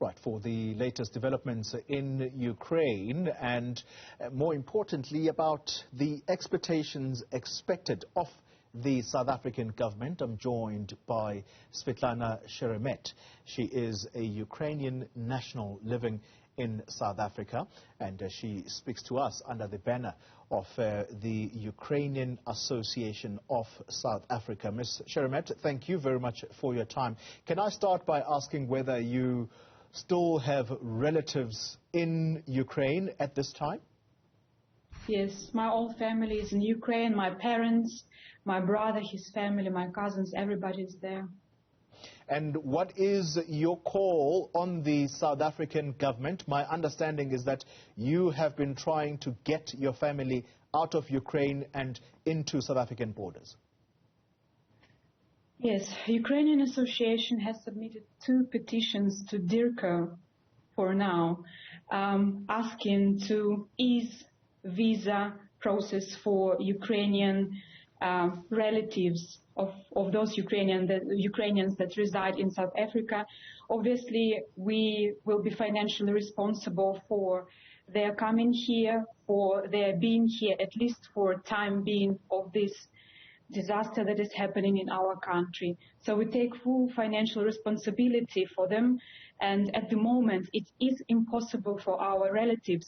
Right, for the latest developments in Ukraine and more importantly about the expectations expected of the South African government. I'm joined by Svitlana Sheremet. She is a Ukrainian national living in South Africa, and she speaks to us under the banner of the Ukrainian Association of South Africa. Ms. Sheremet, thank you very much for your time. Can I start by asking whether you still have relatives in Ukraine at this time? Yes, my whole family is in Ukraine. My parents, my brother, his family, my cousins, everybody is there. And what is your call on the South African government? My understanding is that you have been trying to get your family out of Ukraine and into South African borders. Yes, Ukrainian Association has submitted 2 petitions to Dirco for now, asking to ease visa process for Ukrainian relatives of those Ukrainians that reside in South Africa. Obviously, we will be financially responsible for their coming here, for their being here, at least for time being of this disaster that is happening in our country. So we take full financial responsibility for them, and at the moment it is impossible for our relatives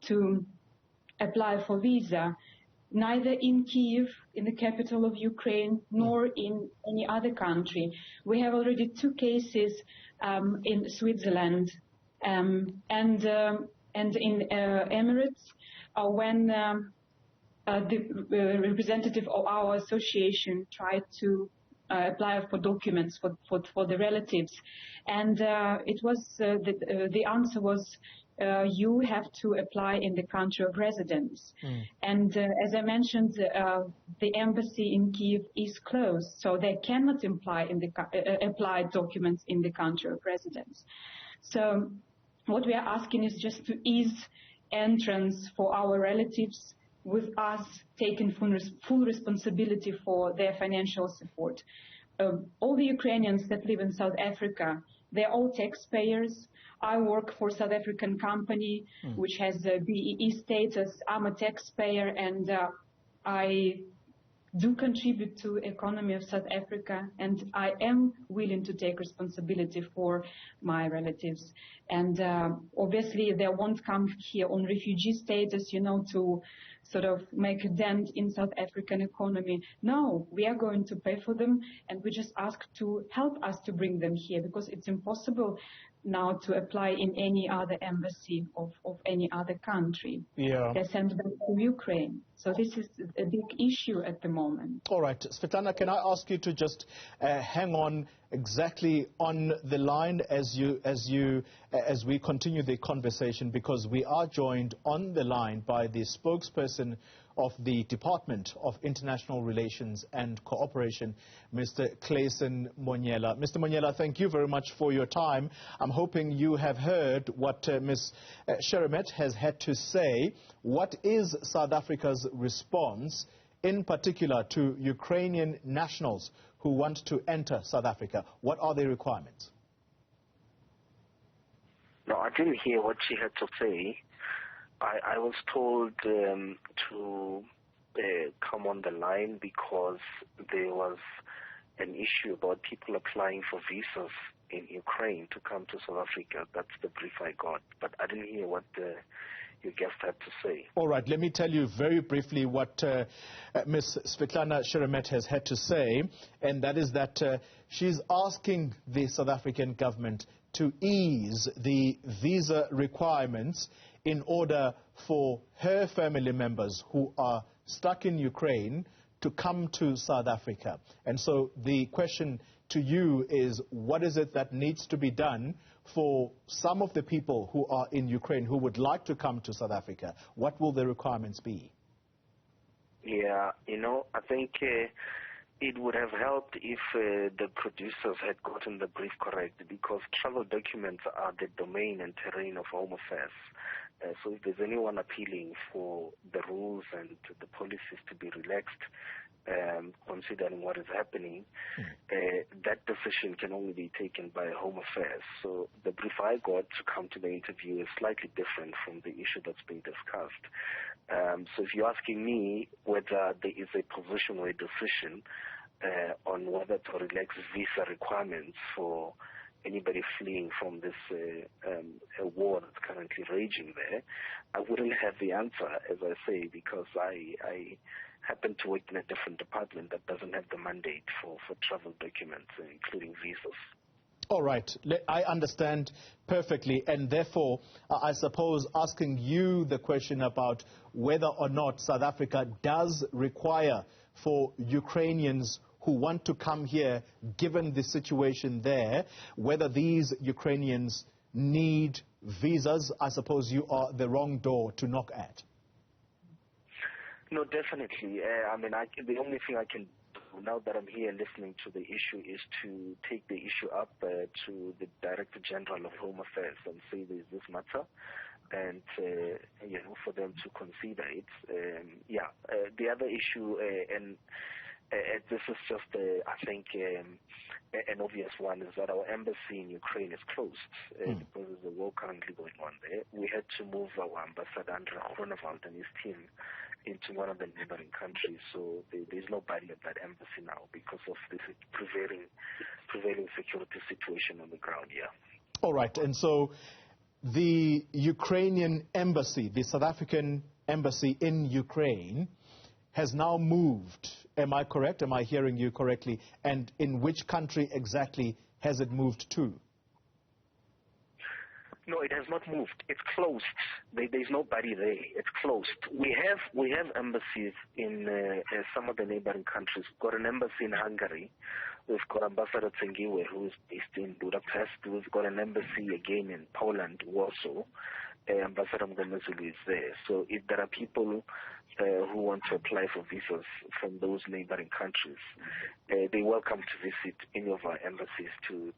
to apply for visa, neither in Kyiv, in the capital of Ukraine, nor in any other country. We have already 2 cases in Switzerland and in Emirates when the representative of our association tried to apply for documents for the relatives, and it was the answer was you have to apply in the country of residence. And as I mentioned, the embassy in Kyiv is closed, so they cannot apply documents in the country of residence. So what we are asking is just to ease entrance for our relatives, with us taking full responsibility for their financial support. All the Ukrainians that live in South Africa, they're all taxpayers. I work for a South African company which has a BEE status. I'm a taxpayer, and I do contribute to the economy of South Africa, and I am willing to take responsibility for my relatives. And obviously they won't come here on refugee status, to sort of make a dent in South African economy. No, we are going to pay for them, and we just ask to help us to bring them here, because it's impossible now to apply in any other embassy of any other country. Yeah. They're sent back to Ukraine. So this is a big issue at the moment. All right. Svitlana, can I ask you to just hang on exactly on the line as we continue the conversation, because we are joined on the line by the spokesperson of the Department of International Relations and Cooperation, Mr. Clayson Monyela. Mr. Monyela, thank you very much for your time. I'm hoping you have heard what Ms. Sheremet has had to say. What is South Africa's response, in particular to Ukrainian nationals who want to enter South Africa? What are the requirements? No, I didn't hear what she had to say. I was told to come on the line because there was an issue about people applying for visas in Ukraine to come to South Africa. That's the brief I got, but I didn't hear what your guest had to say. All right, let me tell you very briefly what Ms. Svitlana Sheremet has had to say, and that is that she's asking the South African government to ease the visa requirements in order for her family members who are stuck in Ukraine to come to South Africa. And so the question to you is, what is it that needs to be done for some of the people who are in Ukraine who would like to come to South Africa? What will the requirements be? Yeah, I think it would have helped if the producers had gotten the brief correct, because travel documents are the domain and terrain of Home Affairs. So if there's anyone appealing for the rules and the policies to be relaxed, considering what is happening, that decision can only be taken by Home Affairs. So the brief I got to come to the interview is slightly different from the issue that's being discussed. So if you're asking me whether there is a position or a decision on whether to relax visa requirements for anybody fleeing from this war that's currently raging there, I wouldn't have the answer, as I say, because I happen to work in a different department that doesn't have the mandate for travel documents, including visas. All right. I understand perfectly, and therefore, I suppose asking you the question about whether or not South Africa does require for Ukrainians who want to come here, given the situation there, whether these Ukrainians need visas, I suppose you are the wrong door to knock at. No, definitely. The only thing I can do now that I'm here listening to the issue is to take the issue up to the Director General of Home Affairs and say there's this matter, and for them to consider it. The other issue, this is just, I think, an obvious one, is that our embassy in Ukraine is closed because there's a war currently going on there. We had to move our ambassador, Andrei Ronevald, and his team into one of the neighboring countries. So there's nobody at that embassy now because of this prevailing security situation on the ground here. All right. And so the Ukrainian embassy, the South African embassy in Ukraine, has now moved. Am I correct? Am I hearing you correctly? And in which country exactly has it moved to? No, it has not moved. It's closed. There's nobody there. It's closed. We have embassies in some of the neighboring countries. We've got an embassy in Hungary. We've got Ambassador Tsengiwe, who is based in Budapest. We've got an embassy again in Poland, Warsaw. Ambassador Mngambi is there. So if there are people who want to apply for visas from those neighboring countries, they're welcome to visit any of our embassies to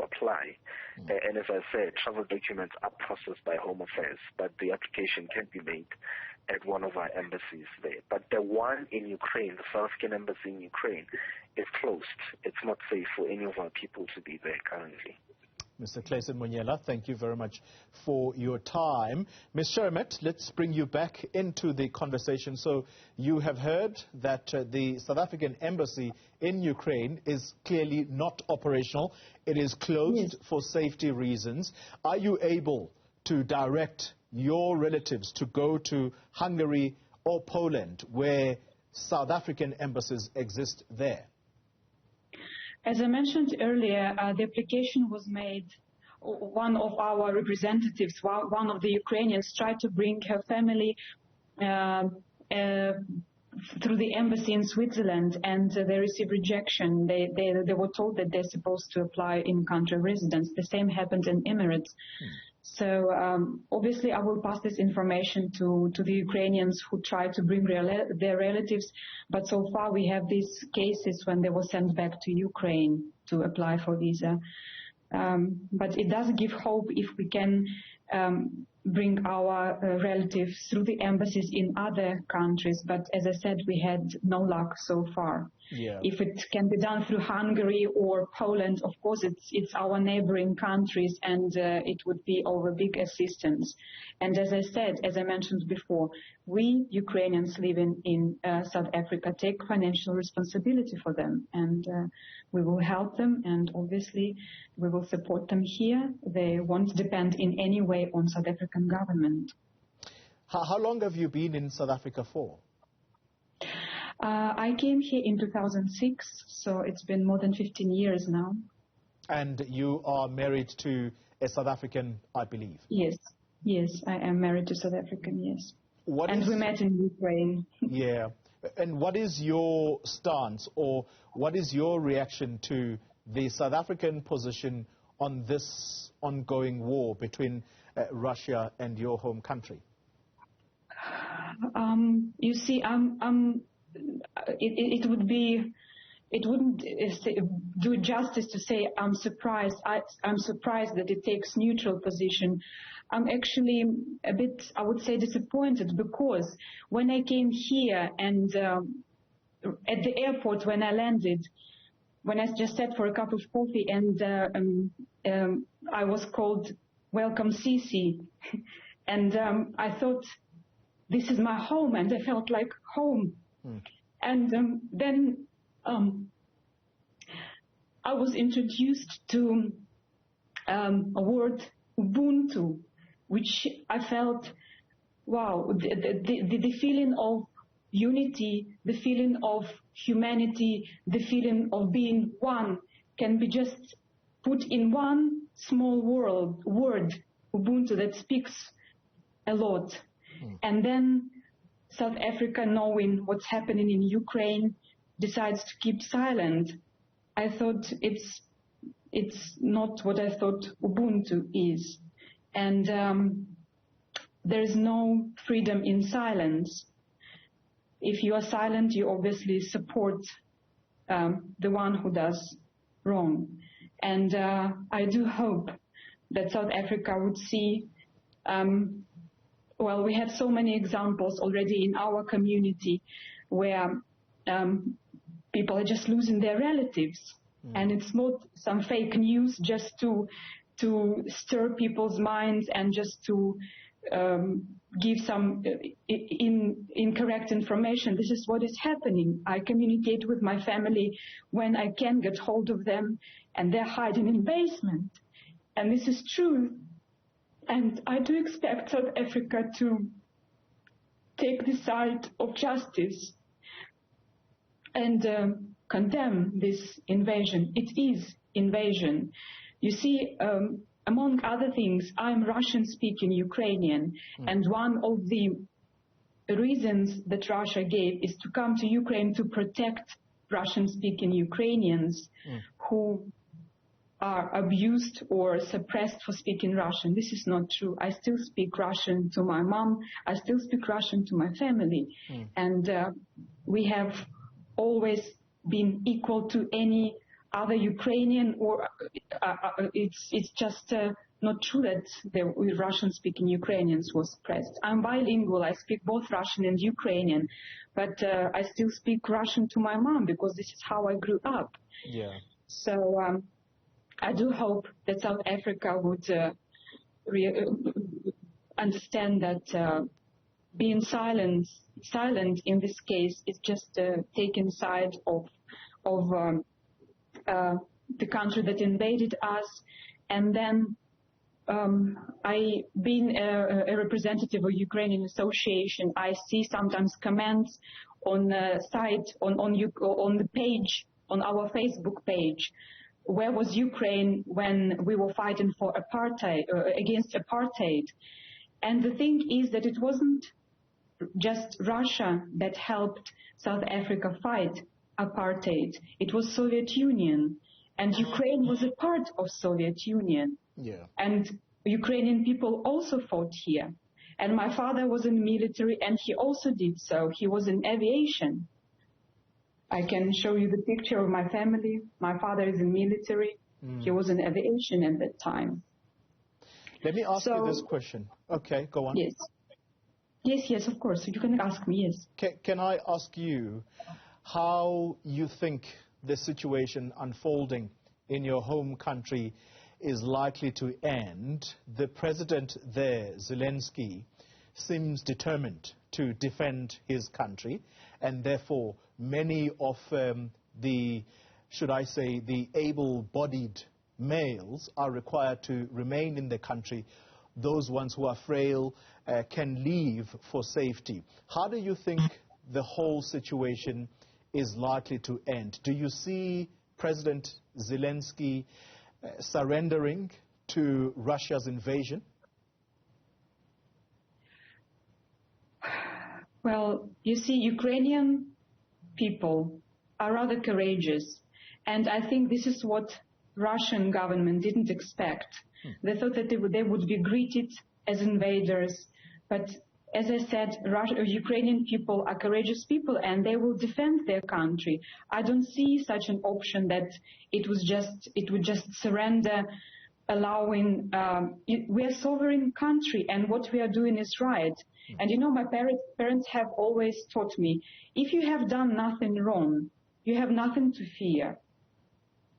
apply. And as I said, travel documents are processed by Home Affairs, but the application can be made at one of our embassies there. But the one in Ukraine, the South African embassy in Ukraine, is closed. It's not safe for any of our people to be there currently. Mr. Clayson Monyela, thank you very much for your time. Ms. Sheremet, let's bring you back into the conversation. So you have heard that the South African embassy in Ukraine is clearly not operational. It is closed for safety reasons. Are you able to direct your relatives to go to Hungary or Poland, where South African embassies exist there? As I mentioned earlier, the application was made. One of our representatives, one of the Ukrainians, tried to bring her family through the embassy in Switzerland, and they received rejection. They were told that they're supposed to apply in country residence. The same happened in Emirates. So obviously I will pass this information to the Ukrainians who try to bring their relatives, but so far we have these cases when they were sent back to Ukraine to apply for visa. But it does give hope if we can bring our relatives through the embassies in other countries, but as I said, we had no luck so far. Yeah. If it can be done through Hungary or Poland, of course it's our neighboring countries, and it would be of a big assistance. And as I said, as I mentioned before, we Ukrainians living in South Africa take financial responsibility for them, and we will help them, and obviously we will support them here. They won't depend in any way on South African government. How long have you been in South Africa for? I came here in 2006, so it's been more than 15 years now. And you are married to a South African, I believe? Yes, I am married to South African, yes. We met in Ukraine. Yeah. And what is your stance, or what is your reaction to the South African position on this ongoing war between Russia and your home country? You see, it wouldn't do justice to say I'm surprised. I'm surprised that it takes neutral position. I'm actually a bit, I would say, disappointed, because when I came here and at the airport when I landed, when I just sat for a cup of coffee, and I was called "Welcome, Sisi," and I thought, this is my home, and I felt like home. And then I was introduced to a word, Ubuntu, which I felt, wow, the feeling of unity, the feeling of humanity, the feeling of being one can be just put in one small word, Ubuntu, that speaks a lot. And then South Africa, knowing what's happening in Ukraine, decides to keep silent. I thought it's not what I thought Ubuntu is. And there is no freedom in silence. If you are silent, you obviously support the one who does wrong. And I do hope that South Africa would see, well, we have so many examples already in our community where people are just losing their relatives. And it's not some fake news just to stir people's minds and just to give some incorrect information. This is what is happening. I communicate with my family when I can get hold of them, and they're hiding in basement. And this is true. And I do expect South Africa to take the side of justice and condemn this invasion. It is invasion. You see, among other things, I'm Russian-speaking Ukrainian, and one of the reasons that Russia gave is to come to Ukraine to protect Russian-speaking Ukrainians who are abused or suppressed for speaking Russian. This is not true. I still speak Russian to my mom. I still speak Russian to my family. And we have always been equal to any other Ukrainian, or it's just not true that the Russian-speaking Ukrainians were suppressed. I'm bilingual. I speak both Russian and Ukrainian, but I still speak Russian to my mom because this is how I grew up. Yeah. So I do hope that South Africa would understand that being silent in this case is just taking side of the country that invaded us. And then I, being a representative of Ukrainian association, I see sometimes comments on the site, on the page, on our Facebook page, where was Ukraine when we were fighting for apartheid, against apartheid? And the thing is that it wasn't just Russia that helped South Africa fight apartheid. It was Soviet Union, and Ukraine was a part of Soviet Union. Yeah. And Ukrainian people also fought here. And my father was in the military, and he also did so. He was in aviation. I can show you the picture of my family. My father is in military. He was in aviation at that time. Let me ask you this question. Okay, go on. Yes. Yes, of course. You can ask me, yes. Can I ask you how you think the situation unfolding in your home country is likely to end? The president there, Zelensky, seems determined to defend his country, and therefore many of the, should I say, the able-bodied males are required to remain in the country. Those ones who are frail can leave for safety. How do you think the whole situation is likely to end? Do you see President Zelensky surrendering to Russia's invasion? Well, you see, Ukrainian people are rather courageous, and I think this is what Russian government didn't expect. They thought that they would be greeted as invaders, but as I said, Ukrainian people are courageous people, and they will defend their country. I don't see such an option that it would just surrender allowing, we're a sovereign country, and what we are doing is right. And you know, my parents have always taught me, if you have done nothing wrong, you have nothing to fear.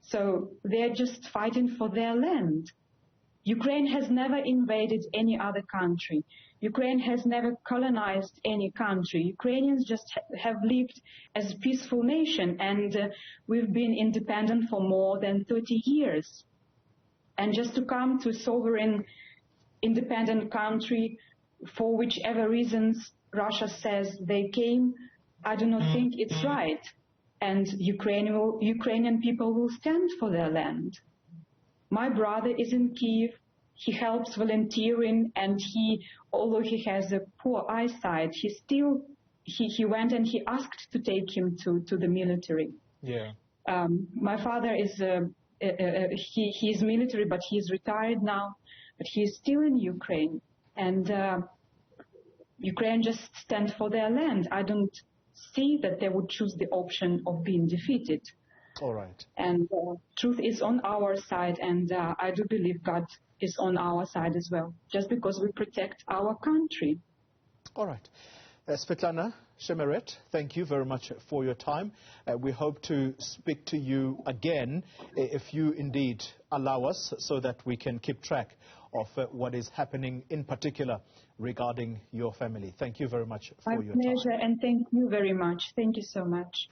So they're just fighting for their land. Ukraine has never invaded any other country. Ukraine has never colonized any country. Ukrainians just have lived as a peaceful nation, and we've been independent for more than 30 years. And just to come to a sovereign, independent country, for whichever reasons Russia says they came, I do not think it's right. And Ukrainian people will stand for their land. My brother is in Kiev. He helps volunteering, and although he has a poor eyesight, he went and he asked to take him to the military. Yeah. My father is he's military, but he's retired now. But he's still in Ukraine, and Ukraine just stand for their land. I don't see that they would choose the option of being defeated. All right. And truth is on our side, and I do believe God is on our side as well, just because we protect our country. All right. Svitlana Sheremet, thank you very much for your time. We hope to speak to you again if you indeed allow us, so that we can keep track of what is happening in particular regarding your family. Thank you very much for your time. My pleasure, and thank you very much. Thank you so much.